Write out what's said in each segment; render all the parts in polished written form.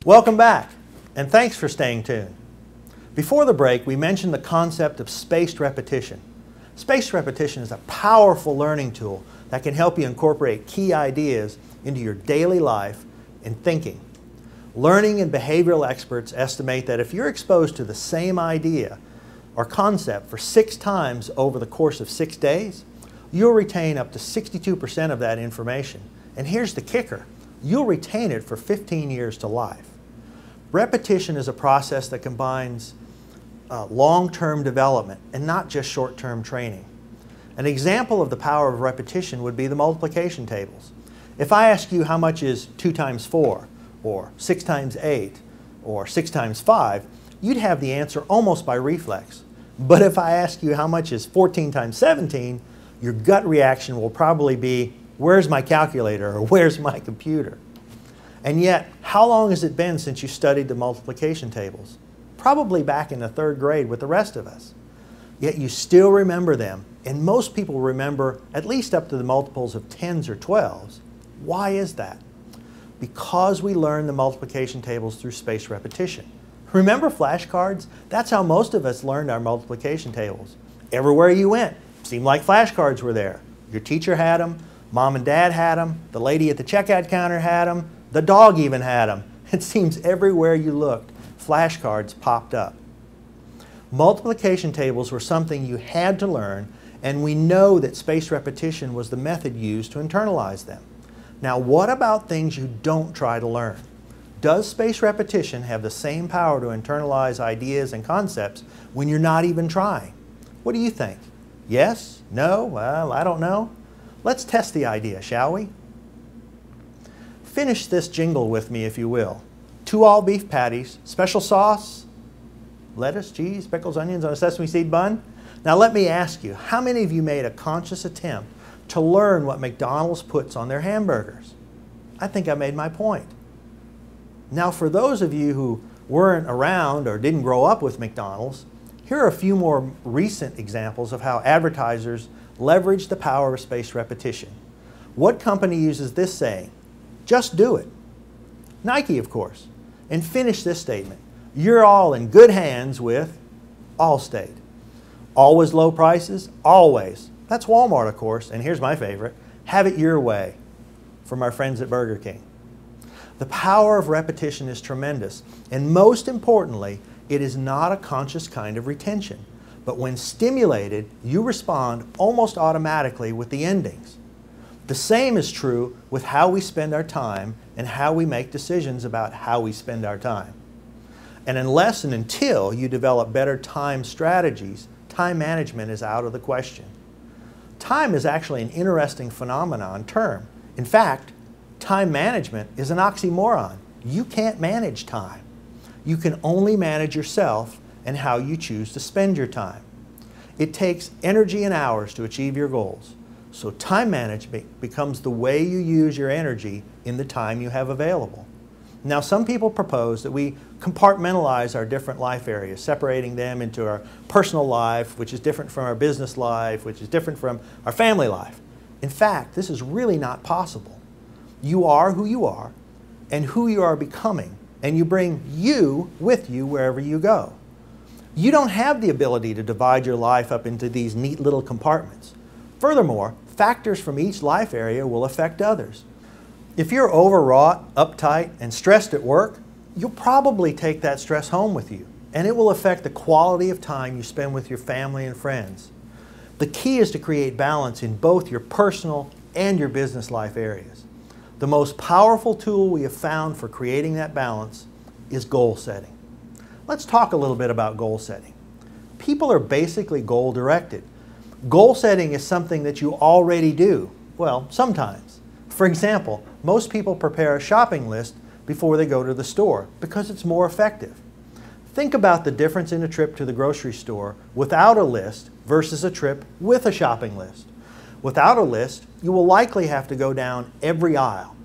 Welcome back, and thanks for staying tuned. Before the break, we mentioned the concept of spaced repetition. Spaced repetition is a powerful learning tool that can help you incorporate key ideas into your daily life and thinking. Learning and behavioral experts estimate that if you're exposed to the same idea or concept for 6 times over the course of 6 days, you'll retain up to 62% of that information. And here's the kicker: you'll retain it for 15 years to life. Repetition is a process that combines long-term development and not just short-term training. An example of the power of repetition would be the multiplication tables. If I ask you how much is 2 times 4, or 6 times 8, or 6 times 5, you'd have the answer almost by reflex. But if I ask you how much is 14 times 17, your gut reaction will probably be, where's my calculator, or where's my computer? And yet, how long has it been since you studied the multiplication tables? Probably back in the 3rd grade with the rest of us. Yet you still remember them, and most people remember at least up to the multiples of 10s or 12s. Why is that? Because we learn the multiplication tables through spaced repetition. Remember flashcards? That's how most of us learned our multiplication tables. Everywhere you went, seemed like flashcards were there. Your teacher had them, mom and dad had them, the lady at the checkout counter had them, the dog even had them. It seems everywhere you looked, flashcards popped up. Multiplication tables were something you had to learn, and we know that spaced repetition was the method used to internalize them. Now, what about things you don't try to learn? Does spaced repetition have the same power to internalize ideas and concepts when you're not even trying? What do you think? Yes? No? Well, I don't know. Let's test the idea, shall we? Finish this jingle with me, if you will. 2 all-beef patties, special sauce, lettuce, cheese, pickles, onions on a sesame seed bun. Now let me ask you, how many of you made a conscious attempt to learn what McDonald's puts on their hamburgers? I think I made my point. Now for those of you who weren't around or didn't grow up with McDonald's, here are a few more recent examples of how advertisers leverage the power of spaced repetition. What company uses this saying? Just do it. Nike, of course. And finish this statement: you're all in good hands with Allstate. Always low prices? Always. That's Walmart, of course. And here's my favorite: have it your way, from our friends at Burger King. The power of repetition is tremendous, and most importantly, it is not a conscious kind of retention. But when stimulated, you respond almost automatically with the endings. The same is true with how we spend our time and how we make decisions about how we spend our time. And unless and until you develop better time strategies, time management is out of the question. Time is actually an interesting phenomenon term. In fact, time management is an oxymoron. You can't manage time. You can only manage yourself and how you choose to spend your time. It takes energy and hours to achieve your goals. So time management becomes the way you use your energy in the time you have available. Now, some people propose that we compartmentalize our different life areas, separating them into our personal life, which is different from our business life, which is different from our family life. In fact, this is really not possible. You are who you are and who you are becoming, and you bring you with you wherever you go. You don't have the ability to divide your life up into these neat little compartments. Furthermore, factors from each life area will affect others. If you're overwrought, uptight, and stressed at work, you'll probably take that stress home with you, and it will affect the quality of time you spend with your family and friends. The key is to create balance in both your personal and your business life areas. The most powerful tool we have found for creating that balance is goal setting. Let's talk a little bit about goal setting. People are basically goal directed. Goal setting is something that you already do. Well, sometimes. For example, most people prepare a shopping list before they go to the store because it's more effective. Think about the difference in a trip to the grocery store without a list versus a trip with a shopping list. Without a list, you will likely have to go down every aisle.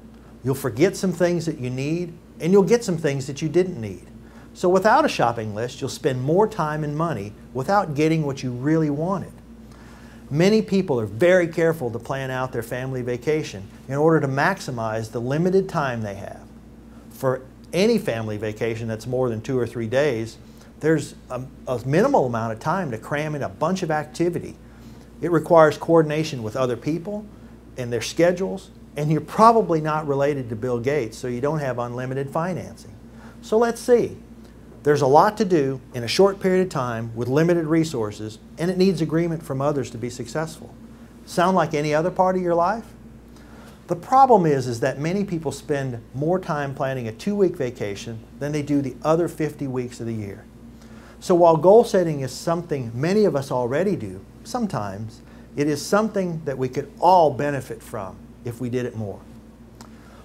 You'll forget some things that you need, and you'll get some things that you didn't need. So without a shopping list, you'll spend more time and money without getting what you really wanted. Many people are very careful to plan out their family vacation in order to maximize the limited time they have. For any family vacation that's more than 2 or 3 days, there's a minimal amount of time to cram in a bunch of activity. It requires coordination with other people and their schedules, and you're probably not related to Bill Gates, so you don't have unlimited financing. So let's see. There's a lot to do in a short period of time with limited resources, and it needs agreement from others to be successful. Sound like any other part of your life? The problem is that many people spend more time planning a 2-week vacation than they do the other 50 weeks of the year. So while goal setting is something many of us already do, sometimes it is something that we could all benefit from if we did it more.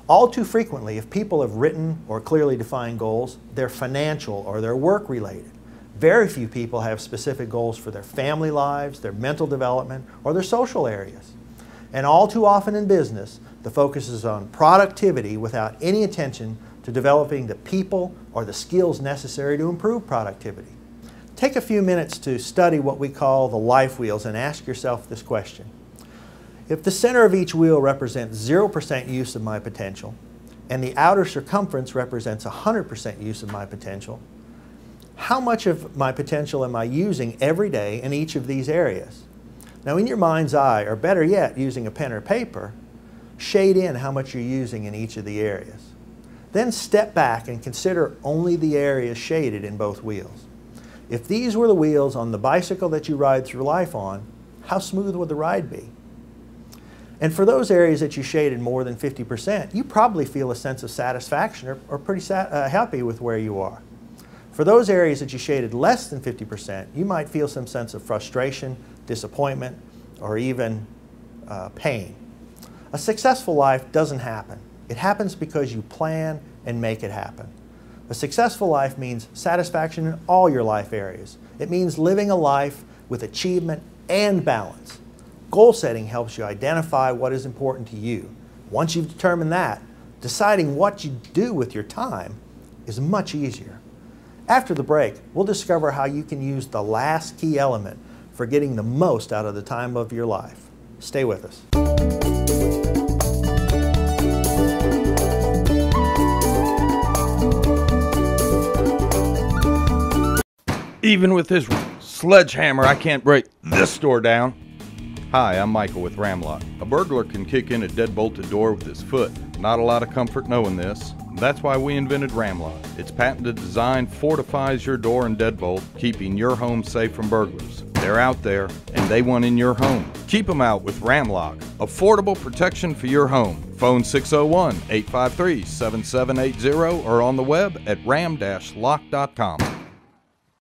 All too frequently, if people have written or clearly defined goals, they're financial or they're work related. Very few people have specific goals for their family lives, their mental development, or their social areas. And all too often in business, the focus is on productivity without any attention to developing the people or the skills necessary to improve productivity. Take a few minutes to study what we call the life wheels and ask yourself this question. If the center of each wheel represents 0% use of my potential, and the outer circumference represents 100% use of my potential, how much of my potential am I using every day in each of these areas? Now in your mind's eye, or better yet, using a pen or paper, shade in how much you're using in each of the areas. Then step back and consider only the areas shaded in both wheels. If these were the wheels on the bicycle that you ride through life on, how smooth would the ride be? And for those areas that you shaded more than 50%, you probably feel a sense of satisfaction or pretty happy with where you are. For those areas that you shaded less than 50%, you might feel some sense of frustration, disappointment, or even pain. A successful life doesn't happen. It happens because you plan and make it happen. A successful life means satisfaction in all your life areas. It means living a life with achievement and balance. Goal setting helps you identify what is important to you. Once you've determined that, deciding what you do with your time is much easier. After the break, we'll discover how you can use the last key element for getting the most out of the time of your life. Stay with us. Even with this sledgehammer, I can't break this door down. Hi, I'm Michael with Ramlock. A burglar can kick in a deadbolted door with his foot. Not a lot of comfort knowing this. That's why we invented Ramlock. Its patented design fortifies your door and deadbolt, keeping your home safe from burglars. They're out there, and they want in your home. Keep them out with Ramlock. Affordable protection for your home. Phone 601-853-7780 or on the web at ram-lock.com.